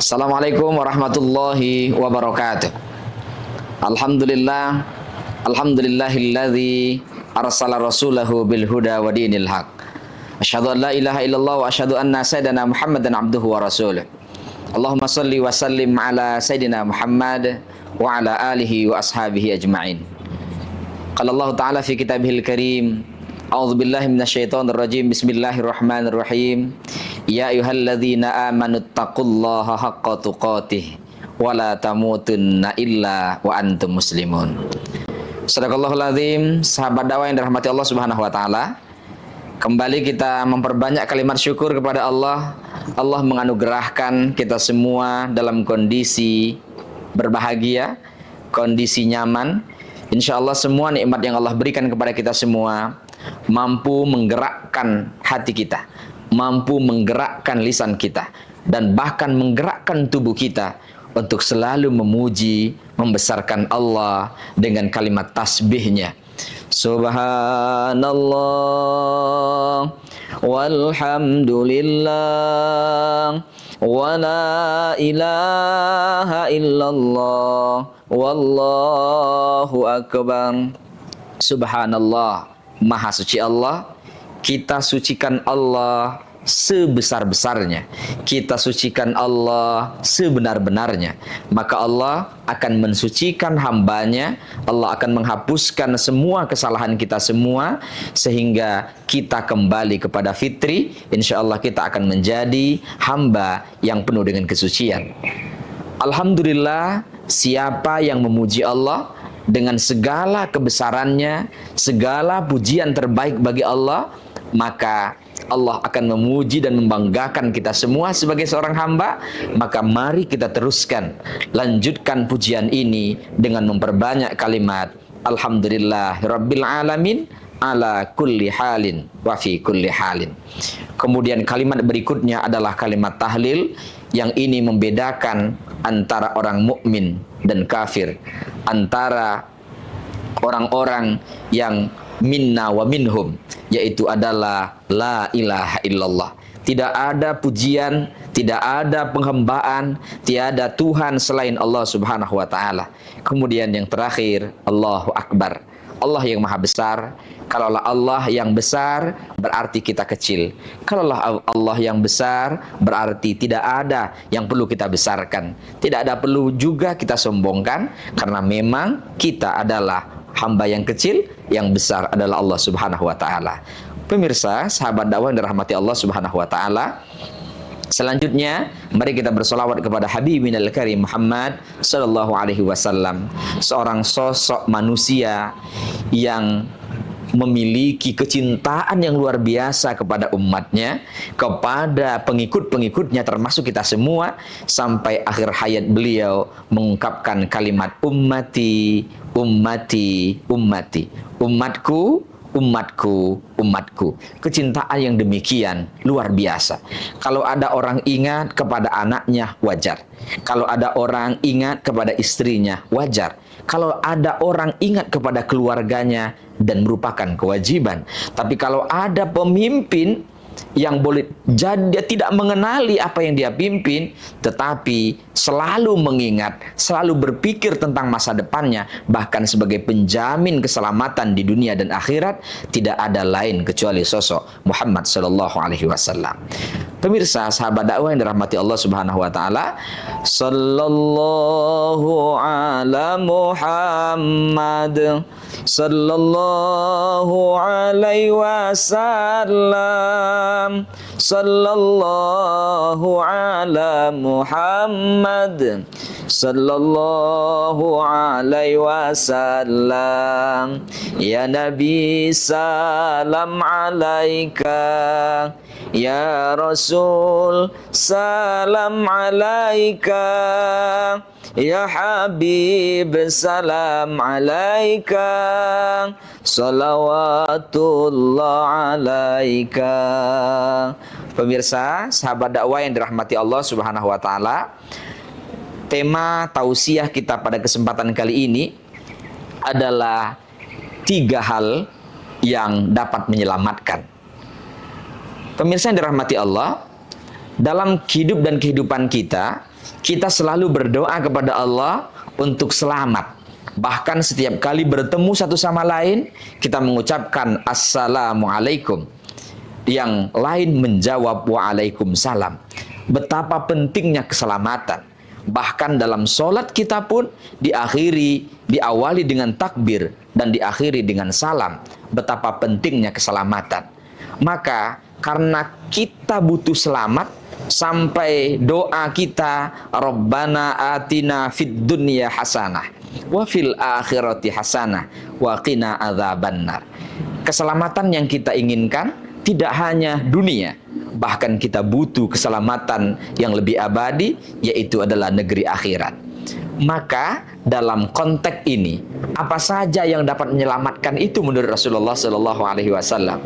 Assalamualaikum warahmatullahi wabarakatuh. Alhamdulillah, alhamdulillahilladzi arsala rasulahu bil huda wa dinil haq. Asyhadu an la ilaha illallah wa asyhadu anna sayyidana Muhammadan abduhu wa rasuluh. Allahumma salli wa sallim ala sayyidina Muhammad wa ala alihi wa ashabihi ajma'in. Qala Allah Ta'ala fi kitabihil karim, a'udzu billahi minasyaitonir rajim. Bismillahirrahmanirrahim. Ya ayyuhalladzina amanu taqullaha haqqa tuqatih wa la tamutunna illa wa antum muslimun. Shadaqallahul azim. Sahabat dakwah yang dirahmati Allah Subhanahu wa taala, kembali kita memperbanyak kalimat syukur kepada Allah. Allah menganugerahkan kita semua dalam kondisi berbahagia, kondisi nyaman. Insya Allah semua nikmat yang Allah berikan kepada kita semua mampu menggerakkan hati kita, mampu menggerakkan lisan kita, dan bahkan menggerakkan tubuh kita untuk selalu memuji, membesarkan Allah dengan kalimat tasbihnya. Subhanallah walhamdulillah wa la ilaha illallah wallahu akbar. Subhanallah, maha suci Allah. Kita sucikan Allah sebesar-besarnya, kita sucikan Allah sebenar-benarnya, maka Allah akan mensucikan hambanya. Allah akan menghapuskan semua kesalahan kita semua, sehingga kita kembali kepada fitri. Insya Allah kita akan menjadi hamba yang penuh dengan kesucian. Alhamdulillah, siapa yang memuji Allah dengan segala kebesarannya, segala pujian terbaik bagi Allah, maka Allah akan memuji dan membanggakan kita semua sebagai seorang hamba. Maka mari kita teruskan, lanjutkan pujian ini dengan memperbanyak kalimat Alhamdulillah Rabbil Alamin ala kulli halin wa fi kulli halin. Kemudian kalimat berikutnya adalah kalimat tahlil, yang ini membedakan antara orang mukmin dan kafir, antara orang-orang yang minna wa minhum, yaitu adalah la ilaha illallah. Tidak ada pujian, tidak ada penghambaan, tiada Tuhan selain Allah Subhanahu wa taala. Kemudian yang terakhir, Allahu Akbar. Allah yang maha besar. Kalaulah Allah yang besar, berarti kita kecil. Kalaulah Allah yang besar, berarti tidak ada yang perlu kita besarkan, tidak ada perlu juga kita sombongkan, karena memang kita adalah hamba yang kecil, yang besar adalah Allah Subhanahu wa taala. Pemirsa, sahabat dakwah yang dirahmati Allah Subhanahu wa taala, selanjutnya mari kita bersolawat kepada Habibinal Karim Muhammad sallallahu alaihi wasallam, seorang sosok manusia yang memiliki kecintaan yang luar biasa kepada umatnya, kepada pengikut-pengikutnya termasuk kita semua, sampai akhir hayat beliau mengungkapkan kalimat ummati, ummati, ummati, umatku, umatku, umatku. Kecintaan yang demikian luar biasa. Kalau ada orang ingat kepada anaknya, wajar. Kalau ada orang ingat kepada istrinya, wajar. Kalau ada orang ingat kepada keluarganya, dan merupakan kewajiban. Tapi kalau ada pemimpin yang boleh jadi dia tidak mengenali apa yang dia pimpin, tetapi selalu mengingat, selalu berpikir tentang masa depannya, bahkan sebagai penjamin keselamatan di dunia dan akhirat, tidak ada lain kecuali sosok Muhammad sallallahu alaihi wasallam. Pemirsa, sahabat dakwah yang dirahmati Allah Subhanahu wa taala, sallallahu ala Muhammad sallallahu alaihi wasallam, sallallahu ala Muhammad sallallahu alaihi wasallam. Ya Nabi, salam alaika. Ya Rasul, salam alaika. Ya Habib, salam alaika. Salawatullah alaika. Pemirsa, sahabat dakwah yang dirahmati Allah Subhanahu wa taala, tema tausiah kita pada kesempatan kali ini adalah 3 hal yang dapat menyelamatkan. Pemirsa yang dirahmati Allah, dalam hidup dan kehidupan kita, kita selalu berdoa kepada Allah untuk selamat. Bahkan setiap kali bertemu satu sama lain, kita mengucapkan Assalamualaikum. Yang lain menjawab Waalaikumsalam. Betapa pentingnya keselamatan. Bahkan dalam sholat kita pun diawali dengan takbir dan diakhiri dengan salam. Betapa pentingnya keselamatan. Maka karena kita butuh selamat, sampai doa kita, Rabbana atina fid dunya hasanah wa fil akhirati hasanah wa qina adzabannar. Keselamatan yang kita inginkan tidak hanya dunia, bahkan kita butuh keselamatan yang lebih abadi, yaitu adalah negeri akhirat. Maka dalam konteks ini, apa saja yang dapat menyelamatkan itu menurut Rasulullah Sallallahu Alaihi Wasallam?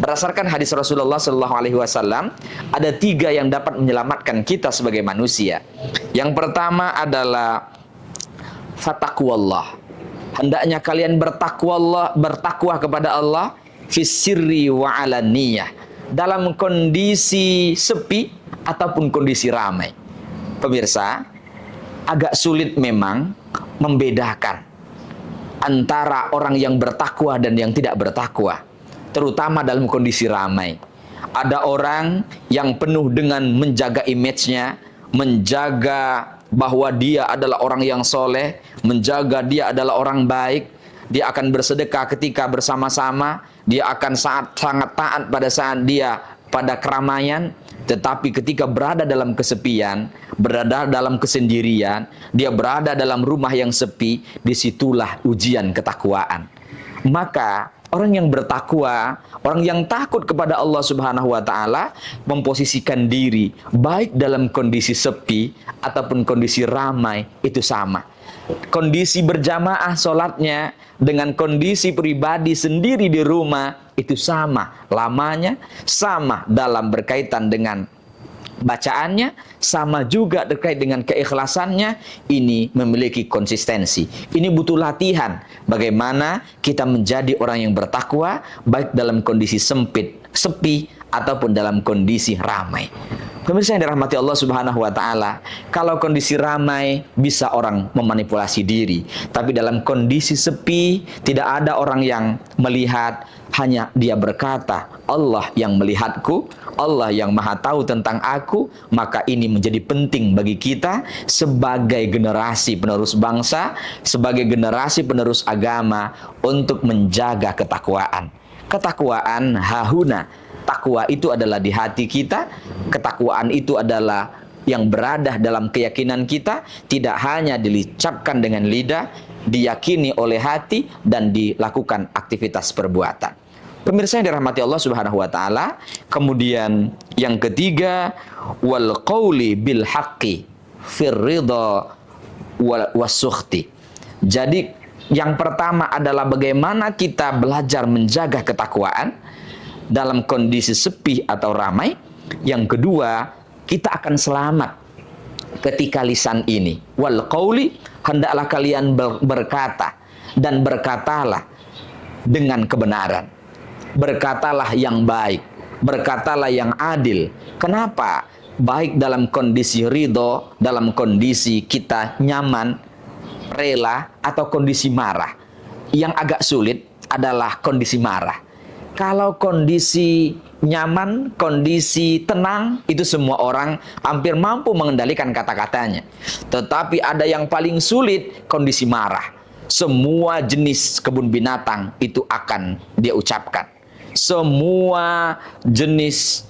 Berdasarkan hadis Rasulullah Sallallahu Alaihi Wasallam, ada 3 yang dapat menyelamatkan kita sebagai manusia. Yang pertama adalah fatakwallah. Hendaknya kalian bertakwa kepada Allah fis sirri wa alaniyah, dalam kondisi sepi ataupun kondisi ramai. Pemirsa, agak sulit memang membedakan antara orang yang bertakwa dan yang tidak bertakwa, terutama dalam kondisi ramai. Ada orang yang penuh dengan menjaga image-nya, menjaga bahwa dia adalah orang yang soleh, menjaga dia adalah orang baik. Dia akan bersedekah ketika bersama-sama, dia akan sangat taat pada saat dia pada keramaian. Tetapi ketika berada dalam kesepian, berada dalam kesendirian, dia berada dalam rumah yang sepi, disitulah ujian ketakwaan. Maka orang yang bertakwa, orang yang takut kepada Allah Subhanahu wa Ta'ala, memposisikan diri baik dalam kondisi sepi ataupun kondisi ramai, itu sama. Kondisi berjamaah sholatnya dengan kondisi pribadi sendiri di rumah itu sama lamanya, sama dalam berkaitan dengan bacaannya, sama juga terkait dengan keikhlasannya. Ini memiliki konsistensi. Ini butuh latihan bagaimana kita menjadi orang yang bertakwa baik dalam kondisi sempit, sepi ataupun dalam kondisi ramai. Pemirsa yang dirahmati Allah Subhanahu wa Ta'ala, kalau kondisi ramai bisa orang memanipulasi diri, tapi dalam kondisi sepi tidak ada orang yang melihat, hanya dia berkata, Allah yang melihatku, Allah yang maha tahu tentang aku. Maka ini menjadi penting bagi kita sebagai generasi penerus bangsa, sebagai generasi penerus agama, untuk menjaga ketakwaan. Ketakwaan hahuna, takwa itu adalah di hati kita. Ketakwaan itu adalah yang berada dalam keyakinan kita, tidak hanya diucapkan dengan lidah, diyakini oleh hati dan dilakukan aktivitas perbuatan. Pemirsa yang dirahmati Allah Subhanahu wa Ta'ala, kemudian yang ketiga, wal qauli bil haqqi fir ridha wasukhti. Jadi yang pertama adalah bagaimana kita belajar menjaga ketakwaan dalam kondisi sepi atau ramai. Yang kedua, kita akan selamat ketika lisan ini. Wal qauli, hendaklah kalian berkata, dan berkatalah dengan kebenaran. Berkatalah yang baik, berkatalah yang adil. Kenapa? Baik dalam kondisi ridho, dalam kondisi kita nyaman, rela, atau kondisi marah. Yang agak sulit adalah kondisi marah. Kalau kondisi nyaman, kondisi tenang, itu semua orang hampir mampu mengendalikan kata-katanya. Tetapi ada yang paling sulit, kondisi marah. Semua jenis kebun binatang itu akan dia ucapkan. Semua jenis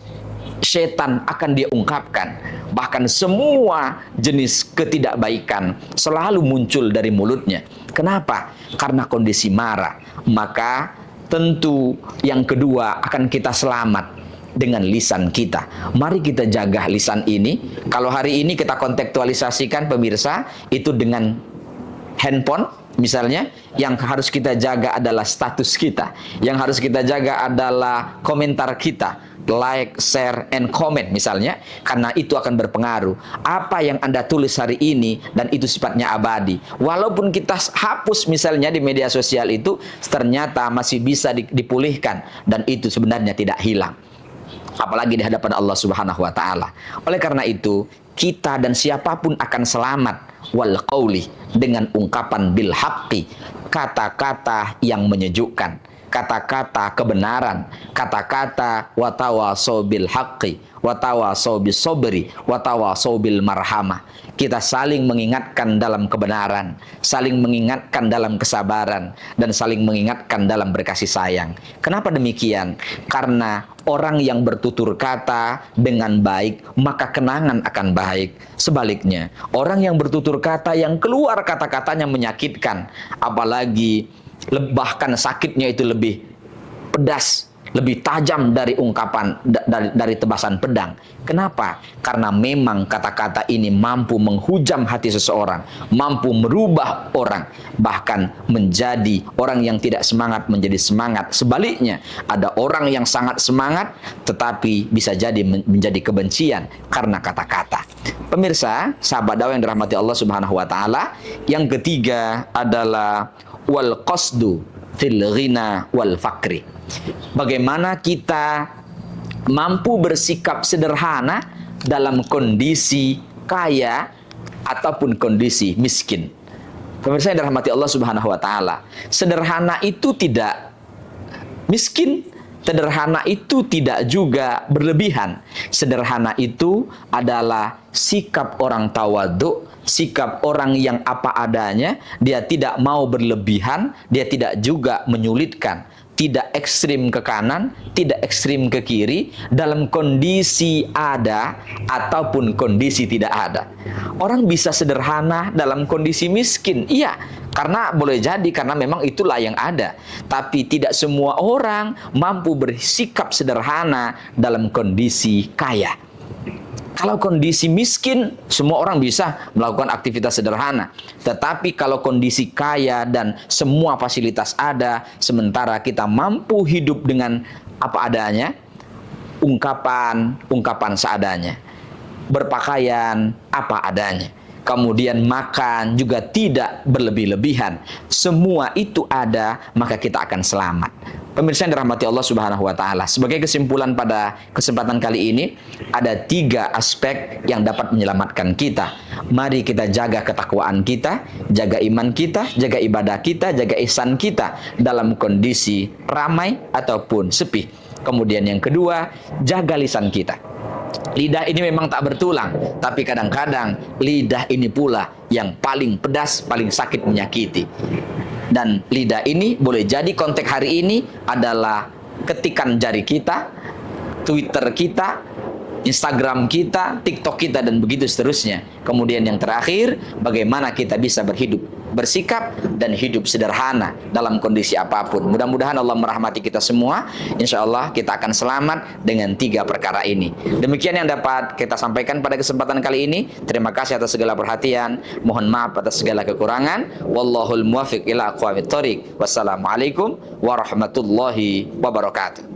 setan akan dia ungkapkan. Bahkan semua jenis ketidakbaikan selalu muncul dari mulutnya. Kenapa? Karena kondisi marah. Maka tentu yang kedua akan kita selamat dengan lisan kita. Mari kita jaga lisan ini. Kalau hari ini kita kontekstualisasikan pemirsa, itu dengan handphone misalnya, yang harus kita jaga adalah status kita. Yang harus kita jaga adalah komentar kita, like, share, and comment misalnya, karena itu akan berpengaruh. Apa yang Anda tulis hari ini dan itu sifatnya abadi. Walaupun kita hapus misalnya di media sosial itu, ternyata masih bisa dipulihkan dan itu sebenarnya tidak hilang. apalagi di hadapan Allah Subhanahu wa taala. Oleh karena itu, kita dan siapapun akan selamat wal qauli dengan ungkapan bil haqqi, kata-kata yang menyejukkan, kata-kata kebenaran, kata-kata watawasau bil haqqi, watawasau bis sabri, watawasau bil marhamah. Kita saling mengingatkan dalam kebenaran, saling mengingatkan dalam kesabaran, dan saling mengingatkan dalam berkasih sayang. Kenapa demikian? Karena orang yang bertutur kata dengan baik, maka kenangan akan baik. Sebaliknya, orang yang bertutur kata yang keluar kata-katanya menyakitkan, apalagi bahkan sakitnya itu lebih pedas, lebih tajam dari ungkapan, dari tebasan pedang. Kenapa? Karena memang kata-kata ini mampu menghujam hati seseorang, mampu merubah orang, bahkan menjadi orang yang tidak semangat menjadi semangat. Sebaliknya, ada orang yang sangat semangat tetapi bisa jadi menjadi kebencian karena kata-kata. Pemirsa, sahabat dakwah yang dirahmati Allah Subhanahu wa taala, yang ketiga adalah wal qasdu fil ghina wal fakri. Bagaimana kita mampu bersikap sederhana dalam kondisi kaya ataupun kondisi miskin. Pemirsa yang dirahmati Allah Subhanahu wa taala, sederhana itu tidak miskin, sederhana itu tidak juga berlebihan. Sederhana itu adalah sikap orang tawadhu, sikap orang yang apa adanya. Dia tidak mau berlebihan, dia tidak juga menyulitkan, tidak ekstrim ke kanan, tidak ekstrim ke kiri, dalam kondisi ada ataupun kondisi tidak ada. Orang bisa sederhana dalam kondisi miskin, iya, karena boleh jadi karena memang itulah yang ada. Tapi tidak semua orang mampu bersikap sederhana dalam kondisi kaya. Kalau kondisi miskin, semua orang bisa melakukan aktivitas sederhana. Tetapi kalau kondisi kaya dan semua fasilitas ada, sementara kita mampu hidup dengan apa adanya, ungkapan seadanya, berpakaian apa adanya, kemudian makan juga tidak berlebih-lebihan, semua itu ada, maka kita akan selamat. Pemirsa yang dirahmati Allah Subhanahu wa taala, sebagai kesimpulan pada kesempatan kali ini, ada 3 aspek yang dapat menyelamatkan kita. Mari kita jaga ketakwaan kita, jaga iman kita, jaga ibadah kita, jaga ihsan kita dalam kondisi ramai ataupun sepi. Kemudian yang kedua, jaga lisan kita. Lidah ini memang tak bertulang, tapi kadang-kadang lidah ini pula yang paling pedas, paling sakit menyakiti. Dan lidah ini boleh jadi konteks hari ini adalah ketikan jari kita, Twitter kita, Instagram kita, TikTok kita, dan begitu seterusnya. Kemudian yang terakhir, bagaimana kita bisa bersikap dan hidup sederhana dalam kondisi apapun. Mudah-mudahan Allah merahmati kita semua. Insya Allah kita akan selamat dengan 3 perkara ini. Demikian yang dapat kita sampaikan pada kesempatan kali ini. Terima kasih atas segala perhatian. Mohon maaf atas segala kekurangan. Wallahul muwaffiq ila aqwamit thoriq. Wassalamualaikum warahmatullahi wabarakatuh.